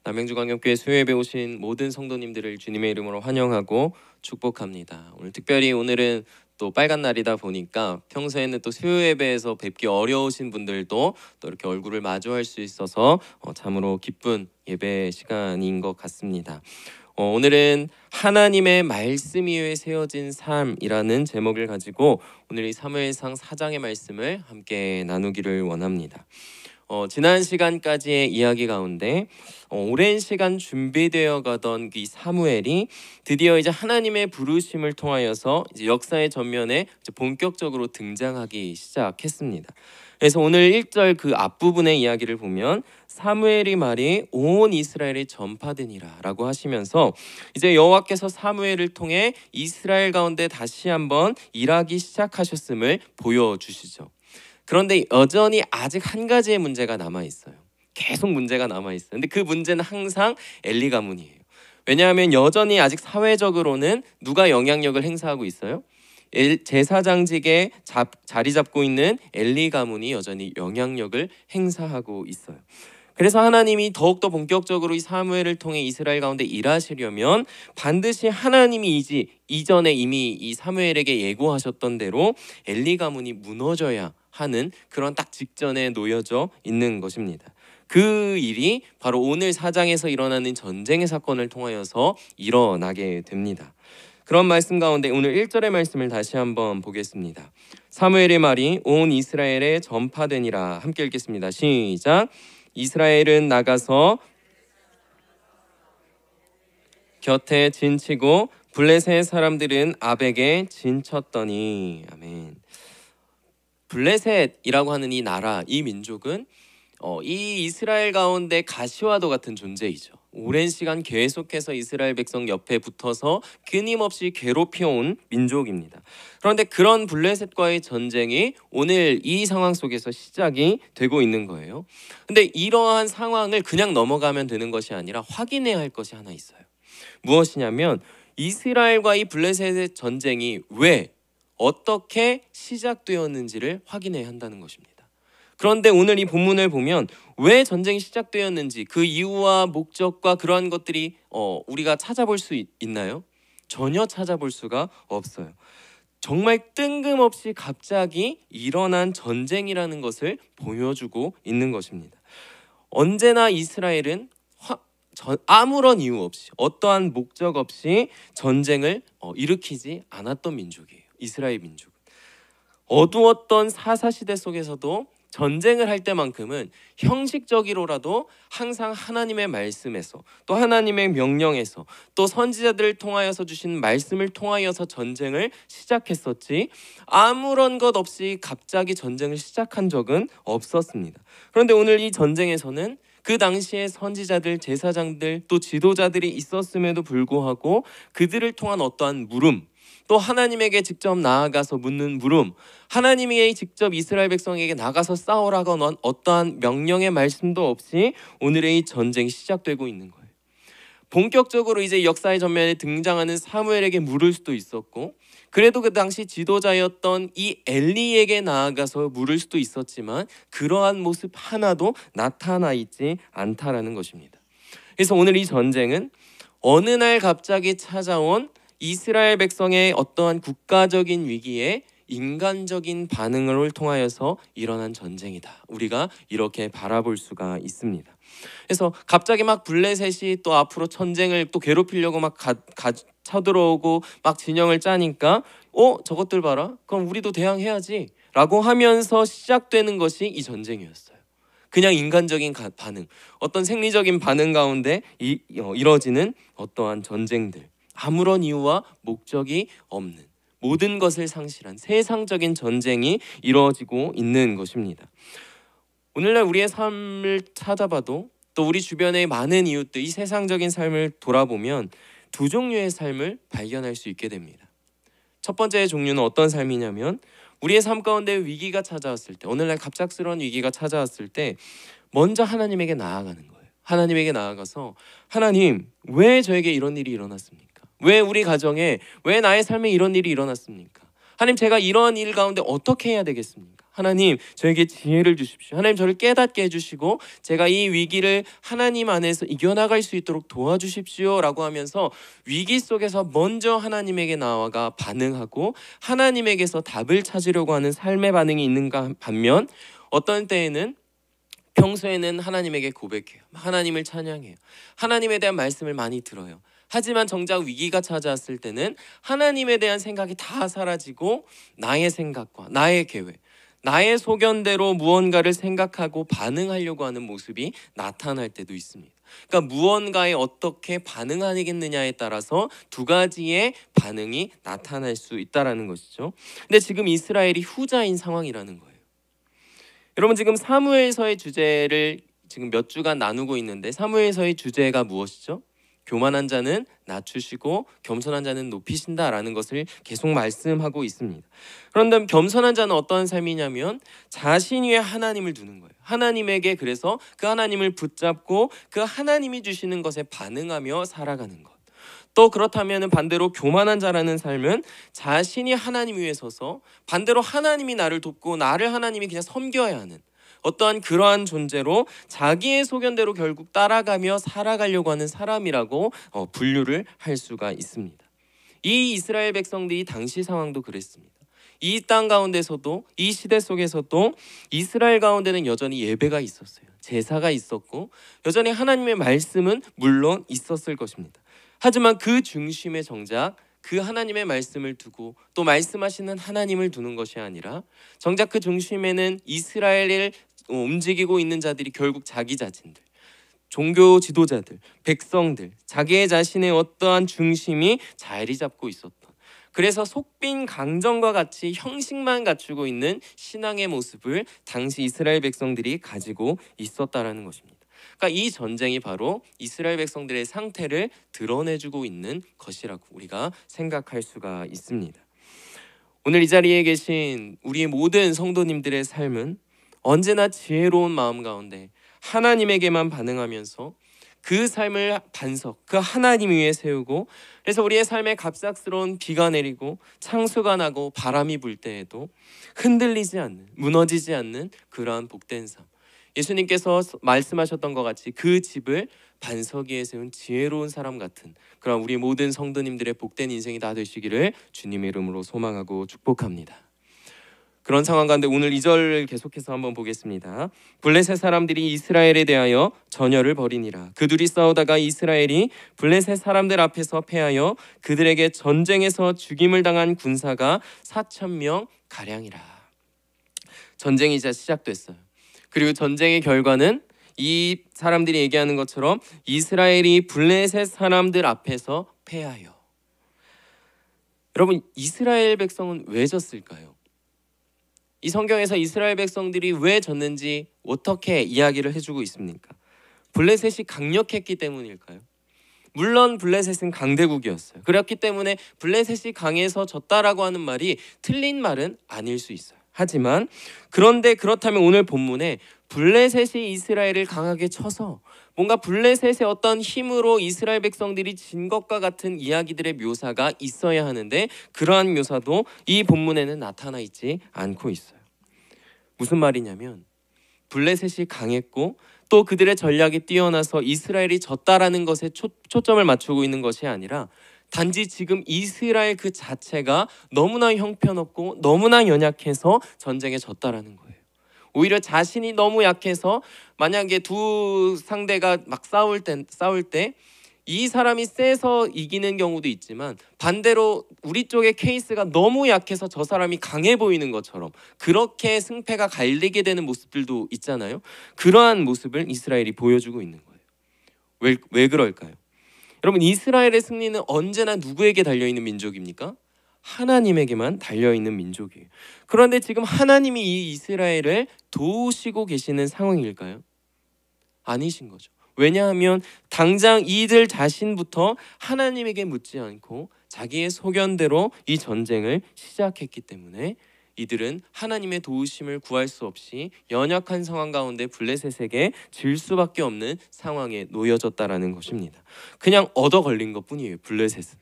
남양주광역교회 수요예배 오신 모든 성도님들을 주님의 이름으로 환영하고 축복합니다. 오늘은 또 빨간 날이다 보니까 평소에는 또 수요예배에서 뵙기 어려우신 분들도 또 이렇게 얼굴을 마주할 수 있어서 참으로 기쁜 예배 시간인 것 같습니다. 오늘은 하나님의 말씀 위에 세워진 삶이라는 제목을 가지고 오늘 이 사무엘상 4장의 말씀을 함께 나누기를 원합니다. 지난 시간까지의 이야기 가운데 오랜 시간 준비되어 가던 이 사무엘이 드디어 이제 하나님의 부르심을 통하여서 이제 역사의 전면에 이제 본격적으로 등장하기 시작했습니다. 그래서 오늘 1절 그 앞부분의 이야기를 보면 사무엘의 말이 온 이스라엘에 전파되니라 라고 하시면서 이제 여호와께서 사무엘을 통해 이스라엘 가운데 다시 한번 일하기 시작하셨음을 보여주시죠. 그런데 여전히 아직 한 가지의 문제가 남아있어요. 계속 문제가 남아있어요. 근데 그 문제는 항상 엘리 가문이에요. 왜냐하면 여전히 아직 사회적으로는 누가 영향력을 행사하고 있어요? 제사장직에 자리 잡고 있는 엘리 가문이 여전히 영향력을 행사하고 있어요. 그래서 하나님이 더욱더 본격적으로 이 사무엘을 통해 이스라엘 가운데 일하시려면 반드시 하나님이 이전에 이미 이 사무엘에게 예고하셨던 대로 엘리 가문이 무너져야 하는 그런 딱 직전에 놓여져 있는 것입니다. 그 일이 바로 오늘 4장에서 일어나는 전쟁의 사건을 통하여서 일어나게 됩니다. 그런 말씀 가운데 오늘 1절의 말씀을 다시 한번 보겠습니다. 사무엘의 말이 온 이스라엘에 전파되니라. 함께 읽겠습니다. 시작. 이스라엘은 나가서 곁에 진치고 블레셋 사람들은 아벡에 진쳤더니. 아멘. 블레셋이라고 하는 이 나라, 이 민족은 이 이스라엘 가운데 가시화도 같은 존재이죠. 오랜 시간 계속해서 이스라엘 백성 옆에 붙어서 끊임없이 괴롭혀온 민족입니다. 그런데 그런 블레셋과의 전쟁이 오늘 이 상황 속에서 시작이 되고 있는 거예요. 근데 이러한 상황을 그냥 넘어가면 되는 것이 아니라 확인해야 할 것이 하나 있어요. 무엇이냐면 이스라엘과 이 블레셋의 전쟁이 왜 어떻게 시작되었는지를 확인해야 한다는 것입니다. 그런데 오늘 이 본문을 보면 왜 전쟁이 시작되었는지 그 이유와 목적과 그러한 것들이 우리가 찾아볼 수 있나요? 전혀 찾아볼 수가 없어요. 정말 뜬금없이 갑자기 일어난 전쟁이라는 것을 보여주고 있는 것입니다. 언제나 이스라엘은 아무런 이유 없이 어떠한 목적 없이 전쟁을 일으키지 않았던 민족이에요. 이스라엘 민족은 어두웠던 사사시대 속에서도 전쟁을 할 때만큼은 형식적으로라도 항상 하나님의 말씀에서 또 하나님의 명령에서 또 선지자들을 통하여서 주신 말씀을 통하여서 전쟁을 시작했었지 아무런 것 없이 갑자기 전쟁을 시작한 적은 없었습니다. 그런데 오늘 이 전쟁에서는 그 당시에 선지자들, 제사장들, 또 지도자들이 있었음에도 불구하고 그들을 통한 어떠한 물음, 또 하나님에게 직접 나아가서 묻는 물음, 하나님이 직접 이스라엘 백성에게 나가서 싸우라거나 어떠한 명령의 말씀도 없이 오늘의 이 전쟁이 시작되고 있는 거예요. 본격적으로 이제 역사의 전면에 등장하는 사무엘에게 물을 수도 있었고, 그래도 그 당시 지도자였던 이 엘리에게 나아가서 물을 수도 있었지만 그러한 모습 하나도 나타나 있지 않다라는 것입니다. 그래서 오늘 이 전쟁은 어느 날 갑자기 찾아온 이스라엘 백성의 어떠한 국가적인 위기에 인간적인 반응을 통하여서 일어난 전쟁이다. 우리가 이렇게 바라볼 수가 있습니다. 그래서 갑자기 막 블레셋이 또 앞으로 전쟁을 또 괴롭히려고 막 쳐들어오고 막 진영을 짜니까 저것들 봐라. 그럼 우리도 대항해야지 라고 하면서 시작되는 것이 이 전쟁이었어요. 그냥 인간적인 반응, 어떤 생리적인 반응 가운데 이뤄지는 어떠한 전쟁들, 아무런 이유와 목적이 없는 모든 것을 상실한 세상적인 전쟁이 이루어지고 있는 것입니다. 오늘날 우리의 삶을 찾아봐도 또 우리 주변의 많은 이웃들, 이 세상적인 삶을 돌아보면 두 종류의 삶을 발견할 수 있게 됩니다. 첫 번째 종류는 어떤 삶이냐면 우리의 삶 가운데 위기가 찾아왔을 때, 오늘날 갑작스러운 위기가 찾아왔을 때 먼저 하나님에게 나아가는 거예요. 하나님에게 나아가서 하나님, 왜 저에게 이런 일이 일어났습니까? 왜 우리 가정에, 왜 나의 삶에 이런 일이 일어났습니까? 하나님, 제가 이러한 일 가운데 어떻게 해야 되겠습니까? 하나님 저에게 지혜를 주십시오. 하나님 저를 깨닫게 해주시고 제가 이 위기를 하나님 안에서 이겨나갈 수 있도록 도와주십시오 라고 하면서 위기 속에서 먼저 하나님에게 나아가 반응하고 하나님에게서 답을 찾으려고 하는 삶의 반응이 있는가 반면, 어떤 때에는 평소에는 하나님에게 고백해요. 하나님을 찬양해요. 하나님에 대한 말씀을 많이 들어요. 하지만 정작 위기가 찾아왔을 때는 하나님에 대한 생각이 다 사라지고 나의 생각과 나의 계획, 나의 소견대로 무언가를 생각하고 반응하려고 하는 모습이 나타날 때도 있습니다. 그러니까 무언가에 어떻게 반응하겠느냐에 따라서 두 가지의 반응이 나타날 수 있다는 것이죠. 근데 지금 이스라엘이 후자인 상황이라는 거예요. 여러분, 지금 사무엘서의 주제를 지금 몇 주간 나누고 있는데, 사무엘서의 주제가 무엇이죠? 교만한 자는 낮추시고 겸손한 자는 높이신다라는 것을 계속 말씀하고 있습니다. 그런데 겸손한 자는 어떤 삶이냐면 자신 위에 하나님을 두는 거예요. 하나님에게, 그래서 그 하나님을 붙잡고 그 하나님이 주시는 것에 반응하며 살아가는 것. 또 그렇다면 반대로 교만한 자라는 삶은 자신이 하나님 위에 서서 반대로 하나님이 나를 돕고 나를 하나님이 그냥 섬겨야 하는 어떠한 그러한 존재로 자기의 소견대로 결국 따라가며 살아가려고 하는 사람이라고 분류를 할 수가 있습니다. 이 이스라엘 백성들이 당시 상황도 그랬습니다. 이 땅 가운데서도, 이 시대 속에서도 이스라엘 가운데는 여전히 예배가 있었어요. 제사가 있었고 여전히 하나님의 말씀은 물론 있었을 것입니다. 하지만 그 중심에 정작 그 하나님의 말씀을 두고 또 말씀하시는 하나님을 두는 것이 아니라 정작 그 중심에는 이스라엘을 움직이고 있는 자들이 결국 자기 자신들, 종교 지도자들, 백성들, 자기의 자신의 어떠한 중심이 자리 잡고 있었던, 그래서 속빈 강정과 같이 형식만 갖추고 있는 신앙의 모습을 당시 이스라엘 백성들이 가지고 있었다라는 것입니다. 그러니까 이 전쟁이 바로 이스라엘 백성들의 상태를 드러내주고 있는 것이라고 우리가 생각할 수가 있습니다. 오늘 이 자리에 계신 우리의 모든 성도님들의 삶은 언제나 지혜로운 마음 가운데 하나님에게만 반응하면서 그 삶을 반석, 그 하나님 위에 세우고, 그래서 우리의 삶에 갑작스러운 비가 내리고 창수가 나고 바람이 불 때에도 흔들리지 않는, 무너지지 않는 그러한 복된 삶, 예수님께서 말씀하셨던 것 같이 그 집을 반석 위에 세운 지혜로운 사람 같은 그런 우리 모든 성도님들의 복된 인생이 다 되시기를 주님의 이름으로 소망하고 축복합니다. 그런 상황 가운데 오늘 2절 계속해서 한번 보겠습니다. 블레셋 사람들이 이스라엘에 대하여 전열을 벌이니라. 그들이 싸우다가 이스라엘이 블레셋 사람들 앞에서 패하여 그들에게 전쟁에서 죽임을 당한 군사가 4,000명 가량이라. 전쟁이 이제 시작됐어요. 그리고 전쟁의 결과는 이 사람들이 얘기하는 것처럼 이스라엘이 블레셋 사람들 앞에서 패하여. 여러분, 이스라엘 백성은 왜 졌을까요? 이 성경에서 이스라엘 백성들이 왜 졌는지 어떻게 이야기를 해주고 있습니까? 블레셋이 강력했기 때문일까요? 물론 블레셋은 강대국이었어요. 그렇기 때문에 블레셋이 강해서 졌다라고 하는 말이 틀린 말은 아닐 수 있어요. 하지만 그런데 그렇다면 오늘 본문에 블레셋이 이스라엘을 강하게 쳐서 뭔가 블레셋의 어떤 힘으로 이스라엘 백성들이 진 것과 같은 이야기들의 묘사가 있어야 하는데 그러한 묘사도 이 본문에는 나타나 있지 않고 있어요. 무슨 말이냐면 블레셋이 강했고 또 그들의 전략이 뛰어나서 이스라엘이 졌다라는 것에 초점을 맞추고 있는 것이 아니라 단지 지금 이스라엘 그 자체가 너무나 형편없고 너무나 연약해서 전쟁에 졌다라는 거예요. 오히려 자신이 너무 약해서 만약에 두 상대가 막 싸울 때 이 사람이 세서 이기는 경우도 있지만 반대로 우리 쪽의 케이스가 너무 약해서 저 사람이 강해 보이는 것처럼 그렇게 승패가 갈리게 되는 모습들도 있잖아요. 그러한 모습을 이스라엘이 보여주고 있는 거예요. 왜 그럴까요? 여러분, 이스라엘의 승리는 언제나 누구에게 달려있는 민족입니까? 하나님에게만 달려있는 민족이에요. 그런데 지금 하나님이 이 이스라엘을 도우시고 계시는 상황일까요? 아니신 거죠. 왜냐하면 당장 이들 자신부터 하나님에게 묻지 않고 자기의 소견대로 이 전쟁을 시작했기 때문에 이들은 하나님의 도우심을 구할 수 없이 연약한 상황 가운데 블레셋에게 질 수밖에 없는 상황에 놓여졌다라는 것입니다. 그냥 얻어 걸린 것뿐이에요, 블레셋은.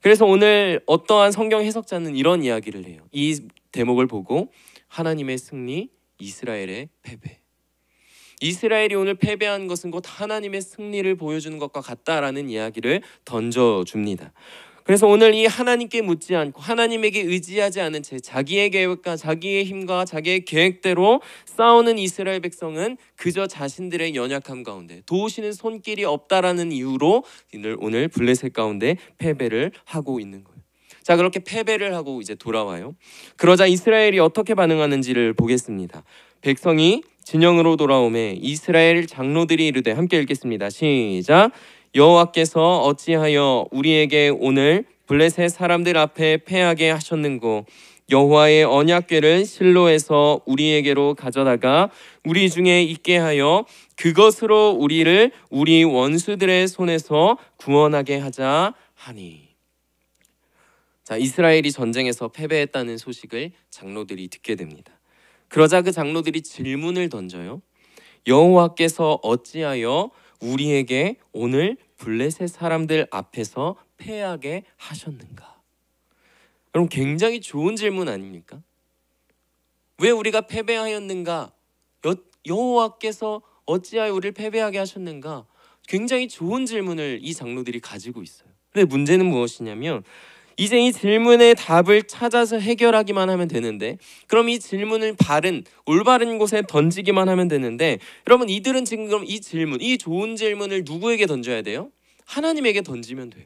그래서 오늘 어떠한 성경 해석자는 이런 이야기를 해요. 이 대목을 보고 하나님의 승리, 이스라엘의 패배. 이스라엘이 오늘 패배한 것은 곧 하나님의 승리를 보여주는 것과 같다라는 이야기를 던져줍니다. 그래서 오늘 이 하나님께 묻지 않고 하나님에게 의지하지 않은 채 자기의 계획과 자기의 힘과 자기의 계획대로 싸우는 이스라엘 백성은 그저 자신들의 연약함 가운데 도우시는 손길이 없다라는 이유로 오늘 블레셋 가운데 패배를 하고 있는 거예요. 자, 그렇게 패배를 하고 이제 돌아와요. 그러자 이스라엘이 어떻게 반응하는지를 보겠습니다. 백성이 진영으로 돌아오매 이스라엘 장로들이 이르되, 함께 읽겠습니다. 시작. 여호와께서 어찌하여 우리에게 오늘 블레셋 사람들 앞에 패하게 하셨는고, 여호와의 언약궤를 실로에서 우리에게로 가져다가 우리 중에 있게 하여 그것으로 우리를 우리 원수들의 손에서 구원하게 하자 하니. 자, 이스라엘이 전쟁에서 패배했다는 소식을 장로들이 듣게 됩니다. 그러자 그 장로들이 질문을 던져요. 여호와께서 어찌하여 우리에게 오늘 블레셋 사람들 앞에서 패하게 하셨는가? 여러분, 굉장히 좋은 질문 아닙니까? 왜 우리가 패배하였는가? 여호와께서 어찌하여 우리를 패배하게 하셨는가? 굉장히 좋은 질문을 이 장로들이 가지고 있어요. 근데 문제는 무엇이냐면, 이제 이 질문의 답을 찾아서 해결하기만 하면 되는데, 그럼 이 질문을 올바른 곳에 던지기만 하면 되는데, 여러분, 이들은 지금 그럼 이 질문, 이 좋은 질문을 누구에게 던져야 돼요? 하나님에게 던지면 돼요.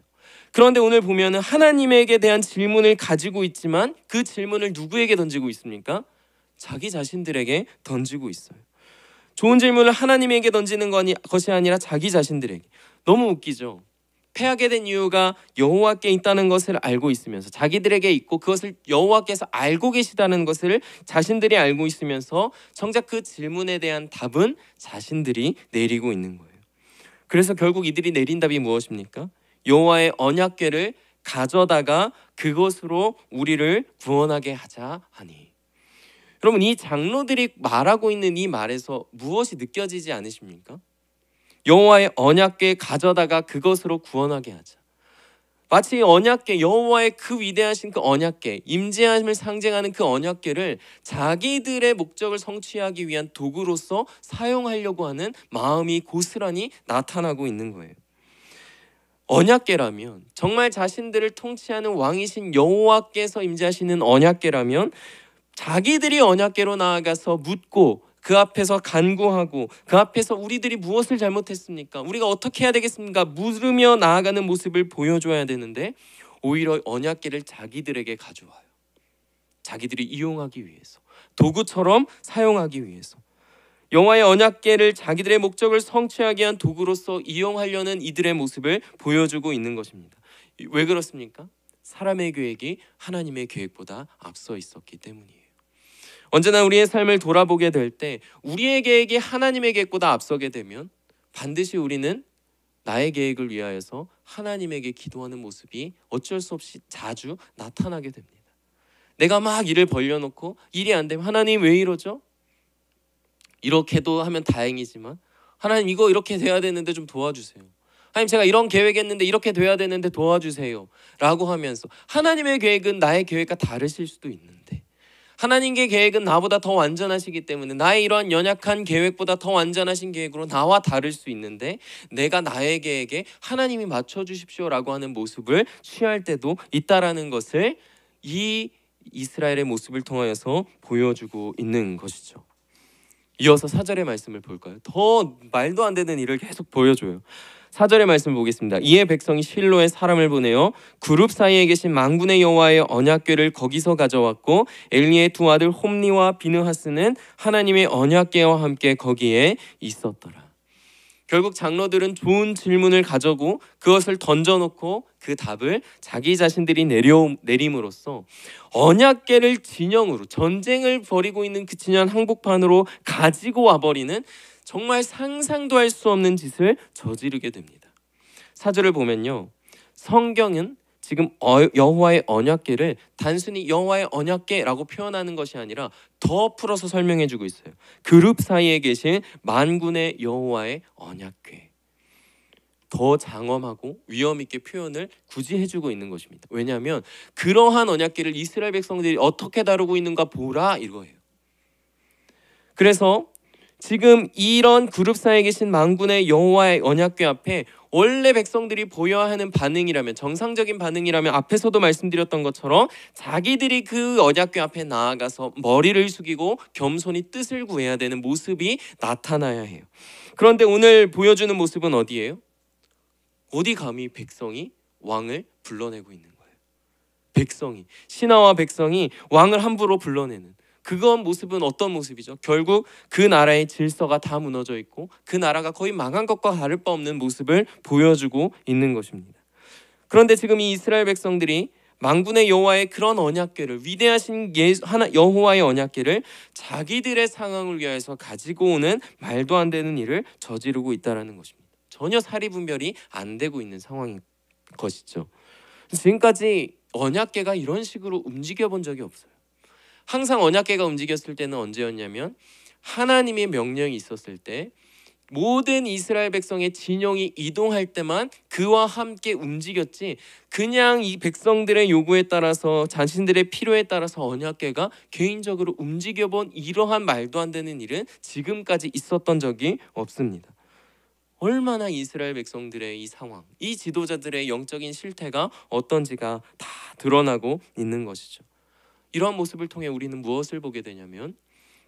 그런데 오늘 보면은 하나님에게 대한 질문을 가지고 있지만 그 질문을 누구에게 던지고 있습니까? 자기 자신들에게 던지고 있어요. 좋은 질문을 하나님에게 던지는 것이 아니라 자기 자신들에게. 너무 웃기죠? 패하게 된 이유가 여호와께 있다는 것을 알고 있으면서, 자기들에게 있고 그것을 여호와께서 알고 계시다는 것을 자신들이 알고 있으면서 정작 그 질문에 대한 답은 자신들이 내리고 있는 거예요. 그래서 결국 이들이 내린 답이 무엇입니까? 여호와의 언약궤를 가져다가 그것으로 우리를 구원하게 하자 하니. 여러분, 이 장로들이 말하고 있는 이 말에서 무엇이 느껴지지 않으십니까? 여호와의 언약궤 가져다가 그것으로 구원하게 하자. 마치 언약궤, 여호와의 그 위대하신 그 언약궤, 임재함을 상징하는 그 언약궤를 자기들의 목적을 성취하기 위한 도구로서 사용하려고 하는 마음이 고스란히 나타나고 있는 거예요. 언약궤라면, 정말 자신들을 통치하는 왕이신 여호와께서 임재하시는 언약궤라면, 자기들이 언약궤로 나아가서 묻고 그 앞에서 간구하고 그 앞에서 우리들이 무엇을 잘못했습니까? 우리가 어떻게 해야 되겠습니까? 물으며 나아가는 모습을 보여줘야 되는데, 오히려 언약궤를 자기들에게 가져와요. 자기들이 이용하기 위해서, 도구처럼 사용하기 위해서. 여호와의 언약궤를 자기들의 목적을 성취하기 위한 도구로서 이용하려는 이들의 모습을 보여주고 있는 것입니다. 왜 그렇습니까? 사람의 계획이 하나님의 계획보다 앞서 있었기 때문이에요. 언제나 우리의 삶을 돌아보게 될 때 우리의 계획이 하나님의 계획보다 앞서게 되면 반드시 우리는 나의 계획을 위하여서 하나님에게 기도하는 모습이 어쩔 수 없이 자주 나타나게 됩니다. 내가 막 일을 벌려놓고 일이 안 되면, 하나님 왜 이러죠? 이렇게도 하면 다행이지만, 하나님 이거 이렇게 돼야 되는데 좀 도와주세요. 하나님 제가 이런 계획했는데 이렇게 돼야 되는데 도와주세요 라고 하면서, 하나님의 계획은 나의 계획과 다르실 수도 있는데, 하나님의 계획은 나보다 더 완전하시기 때문에 나의 이러한 연약한 계획보다 더 완전하신 계획으로 나와 다를 수 있는데, 내가 나의 계획에 하나님이 맞춰주십시오라고 하는 모습을 취할 때도 있다라는 것을 이 이스라엘의 모습을 통하여서 보여주고 있는 것이죠. 이어서 4절의 말씀을 볼까요? 더 말도 안 되는 일을 계속 보여줘요. 4절의 말씀 보겠습니다. 이에 백성이 실로에 사람을 보내어 그룹 사이에 계신 만군의 여호와의 언약궤를 거기서 가져왔고, 엘리의 두 아들 홈니와 비느하스는 하나님의 언약궤와 함께 거기에 있었더라. 결국 장로들은 좋은 질문을 가져고 그것을 던져놓고 그 답을 자기 자신들이 내림으로써 언약궤를 진영으로, 전쟁을 벌이고 있는 그 진영 항복판으로 가지고 와버리는 정말 상상도 할 수 없는 짓을 저지르게 됩니다. 4절을 보면요, 성경은 지금 여호와의 언약궤를 단순히 여호와의 언약궤라고 표현하는 것이 아니라 더 풀어서 설명해주고 있어요. 그룹 사이에 계신 만군의 여호와의 언약궤. 더 장엄하고 위험 있게 표현을 굳이 해주고 있는 것입니다. 왜냐하면 그러한 언약궤를 이스라엘 백성들이 어떻게 다루고 있는가 보라 이거예요. 그래서 지금 이런 그룹 사이에 계신 만군의 여호와의 언약궤 앞에 원래 백성들이 보여야 하는 반응이라면, 정상적인 반응이라면 앞에서도 말씀드렸던 것처럼 자기들이 그 언약궤 앞에 나아가서 머리를 숙이고 겸손히 뜻을 구해야 되는 모습이 나타나야 해요. 그런데 오늘 보여주는 모습은 어디예요? 어디 감히 백성이 왕을 불러내고 있는 거예요. 백성이, 신하와 백성이 왕을 함부로 불러내는 그건 모습은 어떤 모습이죠? 결국 그 나라의 질서가 다 무너져 있고 그 나라가 거의 망한 것과 다를 바 없는 모습을 보여주고 있는 것입니다. 그런데 지금 이 이스라엘 백성들이 만군의 여호와의 그런 언약궤를, 위대하신 여호와의 언약궤를 자기들의 상황을 위해서 가지고 오는 말도 안 되는 일을 저지르고 있다는 것입니다. 전혀 사리분별이 안 되고 있는 상황인 것이죠. 지금까지 언약궤가 이런 식으로 움직여 본 적이 없어요. 항상 언약궤가 움직였을 때는 언제였냐면 하나님의 명령이 있었을 때 모든 이스라엘 백성의 진영이 이동할 때만 그와 함께 움직였지, 그냥 이 백성들의 요구에 따라서 자신들의 필요에 따라서 언약궤가 개인적으로 움직여본 이러한 말도 안 되는 일은 지금까지 있었던 적이 없습니다. 얼마나 이스라엘 백성들의 이 상황, 이 지도자들의 영적인 실태가 어떤지가 다 드러나고 있는 것이죠. 이러한 모습을 통해 우리는 무엇을 보게 되냐면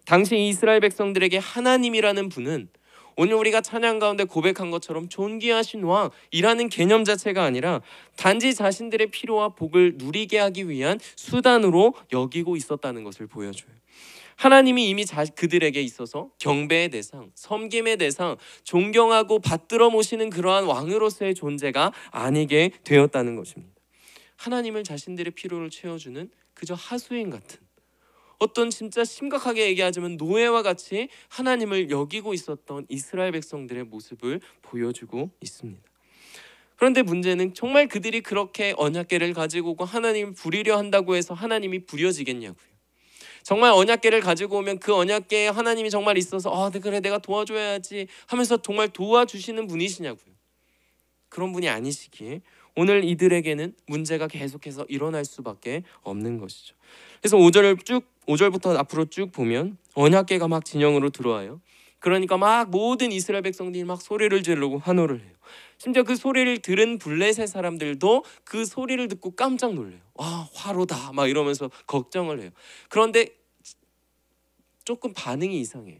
당시 이스라엘 백성들에게 하나님이라는 분은 오늘 우리가 찬양 가운데 고백한 것처럼 존귀하신 왕이라는 개념 자체가 아니라 단지 자신들의 필요와 복을 누리게 하기 위한 수단으로 여기고 있었다는 것을 보여줘요. 하나님이 이미 그들에게 있어서 경배의 대상, 섬김의 대상, 존경하고 받들어 모시는 그러한 왕으로서의 존재가 아니게 되었다는 것입니다. 하나님을 자신들의 필요를 채워주는 그저 하수인 같은, 어떤 진짜 심각하게 얘기하자면 노예와 같이 하나님을 여기고 있었던 이스라엘 백성들의 모습을 보여주고 있습니다. 그런데 문제는 정말 그들이 그렇게 언약궤를 가지고 오고 하나님을 부리려 한다고 해서 하나님이 부려지겠냐고요. 정말 언약궤를 가지고 오면 그 언약궤에 하나님이 정말 있어서 그래 내가 도와줘야지 하면서 정말 도와주시는 분이시냐고요. 그런 분이 아니시기에 오늘 이들에게는 문제가 계속해서 일어날 수밖에 없는 것이죠. 그래서 5절부터 앞으로 쭉 보면 언약궤가 막 진영으로 들어와요. 그러니까 막 모든 이스라엘 백성들이 막 소리를 지르고 환호를 해요. 심지어 그 소리를 들은 블레셋 사람들도 그 소리를 듣고 깜짝 놀래요. 화로다 막 이러면서 걱정을 해요. 그런데 조금 반응이 이상해요.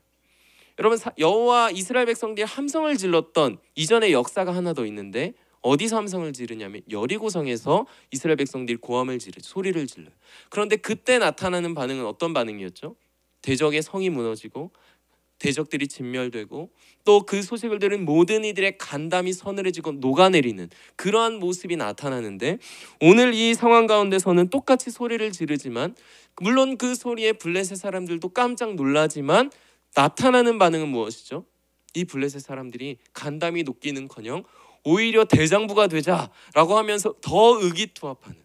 여러분, 여호와 이스라엘 백성들이 함성을 질렀던 이전의 역사가 하나 더 있는데 어디서 함성을 지르냐면 여리고성에서 이스라엘 백성들이 고함을 지르죠. 소리를 질러요. 그런데 그때 나타나는 반응은 어떤 반응이었죠? 대적의 성이 무너지고 대적들이 진멸되고 또 그 소식을 들은 모든 이들의 간담이 서늘해지고 녹아내리는 그러한 모습이 나타나는데, 오늘 이 상황 가운데서는 똑같이 소리를 지르지만 물론 그 소리에 블레셋 사람들도 깜짝 놀라지만 나타나는 반응은 무엇이죠? 이 블레셋 사람들이 간담이 녹기는커녕 오히려 대장부가 되자라고 하면서 더 의기투합하는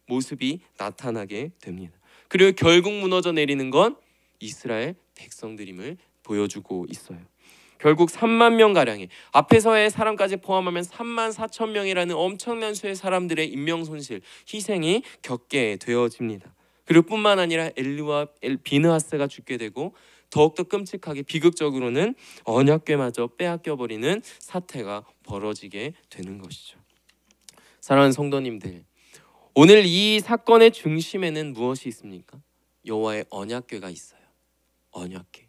모습이 나타나게 됩니다. 그리고 결국 무너져 내리는 건 이스라엘 백성들임을 보여주고 있어요. 결국 3만 명 가량의, 앞에서의 사람까지 포함하면 3만 4천 명이라는 엄청난 수의 사람들의 인명 손실, 희생이 겪게 되어집니다. 그리고 뿐만 아니라 엘리와 비느하스가 죽게 되고 더욱더 끔찍하게 비극적으로는 언약궤마저 빼앗겨버리는 사태가 벌어지게 되는 것이죠. 사랑하는 성도님들, 오늘 이 사건의 중심에는 무엇이 있습니까? 여호와의 언약궤가 있어요. 언약궤.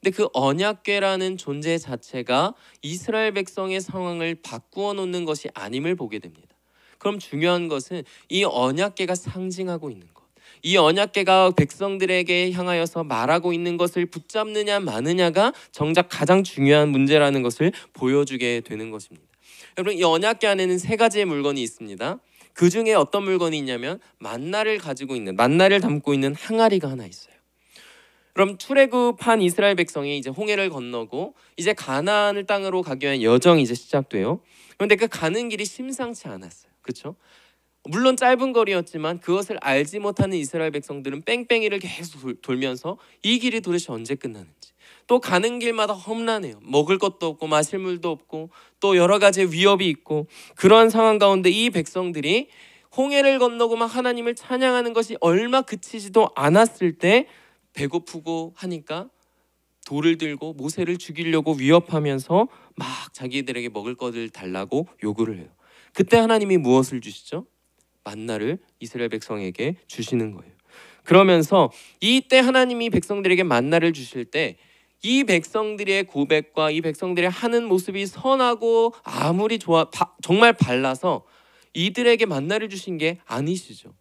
근데 그 언약궤라는 존재 자체가 이스라엘 백성의 상황을 바꾸어 놓는 것이 아님을 보게 됩니다. 그럼 중요한 것은 이 언약궤가 상징하고 있는 것, 이 언약궤가 백성들에게 향하여서 말하고 있는 것을 붙잡느냐 마느냐가 정작 가장 중요한 문제라는 것을 보여주게 되는 것입니다. 여러분, 이 언약궤 안에는 세 가지의 물건이 있습니다. 그 중에 어떤 물건이 있냐면 만나를 담고 있는 항아리가 하나 있어요. 그럼 출애굽한 이스라엘 백성이 이제 홍해를 건너고 이제 가나안 땅으로 가기 위한 여정이 이제 시작돼요. 그런데 그 가는 길이 심상치 않았어요. 그렇죠? 물론 짧은 거리였지만 그것을 알지 못하는 이스라엘 백성들은 뺑뺑이를 계속 돌면서 이 길이 도대체 언제 끝나는지, 또 가는 길마다 험난해요. 먹을 것도 없고 마실 물도 없고 또 여러 가지 위협이 있고, 그러한 상황 가운데 이 백성들이 홍해를 건너고 막 하나님을 찬양하는 것이 얼마 그치지도 않았을 때 배고프고 하니까 돌을 들고 모세를 죽이려고 위협하면서 막 자기들에게 먹을 것을 달라고 요구를 해요. 그때 하나님이 무엇을 주시죠? 만나를 이스라엘 백성에게 주시는 거예요. 그러면서 이때 하나님이 백성들에게 만나를 주실 때 이 백성들의 고백과 이 백성들의 하는 모습이 선하고 아무리 정말 발라서 이들에게 만나를 주신 게 아니시죠.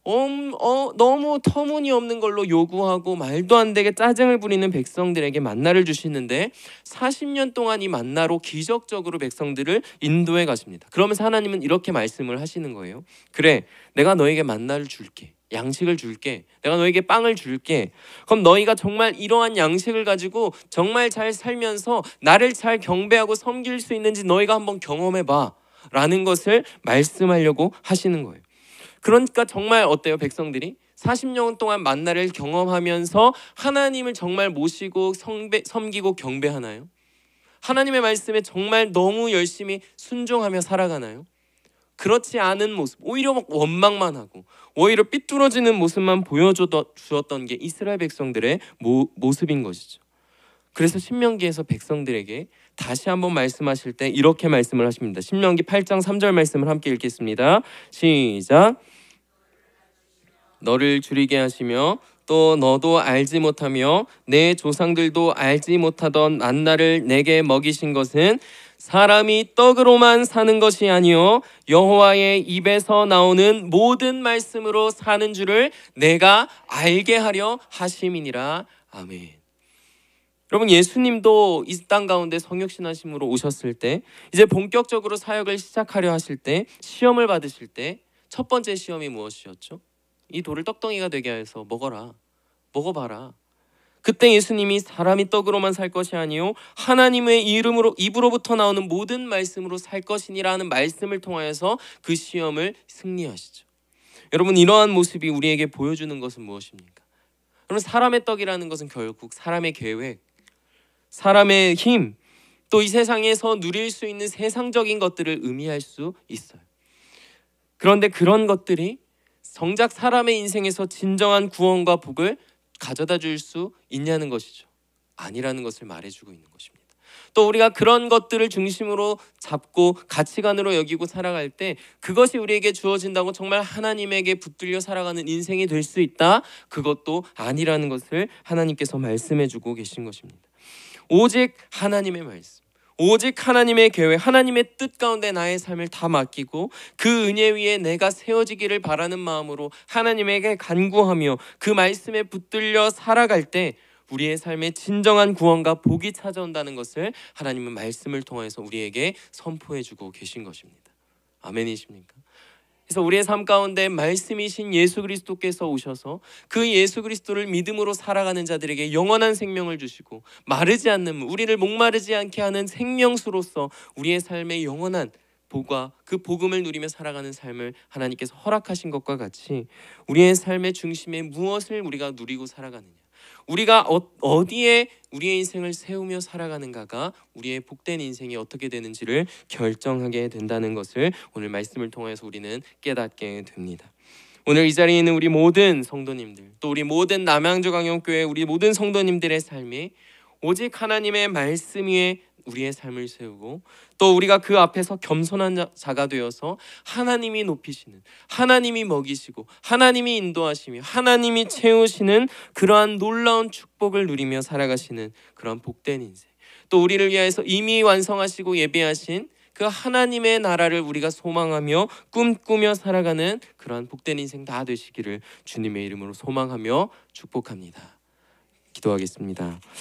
너무 터무니없는 걸로 요구하고 말도 안 되게 짜증을 부리는 백성들에게 만나를 주시는데 40년 동안 이 만나로 기적적으로 백성들을 인도해 가십니다. 그러면서 하나님은 이렇게 말씀을 하시는 거예요. 그래, 내가 너에게 만나를 줄게. 양식을 줄게. 내가 너에게 빵을 줄게. 그럼 너희가 정말 이러한 양식을 가지고 정말 잘 살면서 나를 잘 경배하고 섬길 수 있는지 너희가 한번 경험해봐 라는 것을 말씀하려고 하시는 거예요. 그러니까 정말 어때요? 백성들이 40년 동안 만나를 경험하면서 하나님을 정말 모시고 섬기고 경배하나요? 하나님의 말씀에 정말 너무 열심히 순종하며 살아가나요? 그렇지 않은 모습, 오히려 막 원망만 하고 오히려 삐뚤어지는 모습만 보여주었던 게 이스라엘 백성들의 모습인 것이죠. 그래서 신명기에서 백성들에게 다시 한번 말씀하실 때 이렇게 말씀을 하십니다. 신명기 8장 3절 말씀을 함께 읽겠습니다. 시작. 너를 줄이게 하시며 또 너도 알지 못하며 내 조상들도 알지 못하던 만나를 내게 먹이신 것은 사람이 떡으로만 사는 것이 아니요 여호와의 입에서 나오는 모든 말씀으로 사는 줄을 내가 알게 하려 하심이니라. 아멘. 여러분, 예수님도 이 땅 가운데 성육신하심으로 오셨을 때 이제 본격적으로 사역을 시작하려 하실 때 시험을 받으실 때 첫 번째 시험이 무엇이었죠? 이 돌을 떡덩이가 되게 해서 먹어봐라. 그때 예수님이 사람이 떡으로만 살 것이 아니요 하나님의 입으로부터 나오는 모든 말씀으로 살 것이니라는 말씀을 통하여서 그 시험을 승리하시죠. 여러분, 이러한 모습이 우리에게 보여주는 것은 무엇입니까? 여러분, 사람의 떡이라는 것은 결국 사람의 계획, 사람의 힘, 또 이 세상에서 누릴 수 있는 세상적인 것들을 의미할 수 있어요. 그런데 그런 것들이 정작 사람의 인생에서 진정한 구원과 복을 가져다 줄 수 있냐는 것이죠. 아니라는 것을 말해주고 있는 것입니다. 또 우리가 그런 것들을 중심으로 잡고 가치관으로 여기고 살아갈 때 그것이 우리에게 주어진다고 정말 하나님에게 붙들려 살아가는 인생이 될 수 있다? 그것도 아니라는 것을 하나님께서 말씀해주고 계신 것입니다. 오직 하나님의 말씀, 오직 하나님의 계획, 하나님의 뜻 가운데 나의 삶을 다 맡기고 그 은혜 위에 내가 세워지기를 바라는 마음으로 하나님에게 간구하며 그 말씀에 붙들려 살아갈 때 우리의 삶에 진정한 구원과 복이 찾아온다는 것을 하나님은 말씀을 통해서 우리에게 선포해주고 계신 것입니다. 아멘이십니까? 그래서 우리의 삶 가운데 말씀이신 예수 그리스도께서 오셔서 그 예수 그리스도를 믿음으로 살아가는 자들에게 영원한 생명을 주시고 마르지 않는 우리를 목마르지 않게 하는 생명수로서 우리의 삶에 영원한 복과 그 복음을 누리며 살아가는 삶을 하나님께서 허락하신 것과 같이 우리의 삶의 중심에 무엇을 우리가 누리고 살아가느냐, 우리가 어디에 우리의 인생을 세우며 살아가는가가 우리의 복된 인생이 어떻게 되는지를 결정하게 된다는 것을 오늘 말씀을 통해서 우리는 깨닫게 됩니다. 오늘 이 자리에 있는 우리 모든 성도님들, 또 우리 모든 남양주강용교회 우리 모든 성도님들의 삶이 오직 하나님의 말씀 위에 우리의 삶을 세우고 또 우리가 그 앞에서 겸손한 자가 되어서 하나님이 높이시는, 하나님이 먹이시고 하나님이 인도하시며 하나님이 채우시는 그러한 놀라운 축복을 누리며 살아가시는 그러한 복된 인생, 또 우리를 위하여서 이미 완성하시고 예배하신 그 하나님의 나라를 우리가 소망하며 꿈꾸며 살아가는 그러한 복된 인생 다 되시기를 주님의 이름으로 소망하며 축복합니다. 기도하겠습니다.